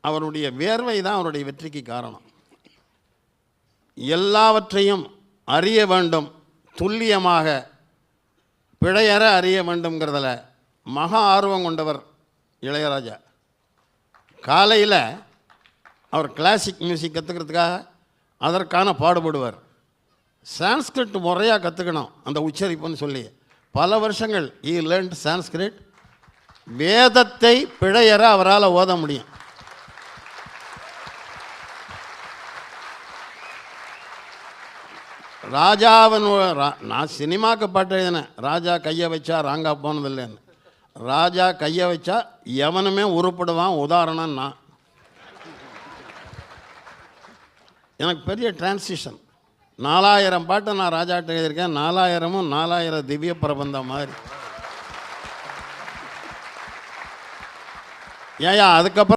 அவருடைய வேர்வை தான் அவருடைய வெற்றிக்கு காரணம். எல்லாவற்றையும் அறிய வேண்டும், துல்லியமாக பிழையற அறிய வேண்டும்ங்கிறதுல மகா ஆர்வம் கொண்டவர் இளையராஜா. காலையில் அவர் கிளாசிக் மியூசிக் கற்றுக்கிறதுக்காக அதற்கான பாடுபடுவார். சான்ஸ்கிரிட் முறையாக கற்றுக்கணும் அந்த உச்சரிப்புன்னு சொல்லி பல வருஷங்கள் ஈ லேர்ன்ட் சான்ஸ்கிரிட். வேதத்தை பிழையற அவரால் ஓத முடியும். ராஜாவின் நான் சினிமாவுக்கு பாட்டு எழுதினேன், ராஜா கையை வச்சா ராங்கா போனதில்லைன்னு. ராஜா கையை வச்சா எவனுமே உருப்படுவான். உதாரணம் நான். எனக்கு பெரிய டிரான்சிஷன். 4000 பாட்டு நான் ராஜாட்ட எழுதியிருக்கேன். 4000ம் 4000 திவ்ய பிரபந்தம் மாதிரி. ஏயா அதுக்கப்புறம்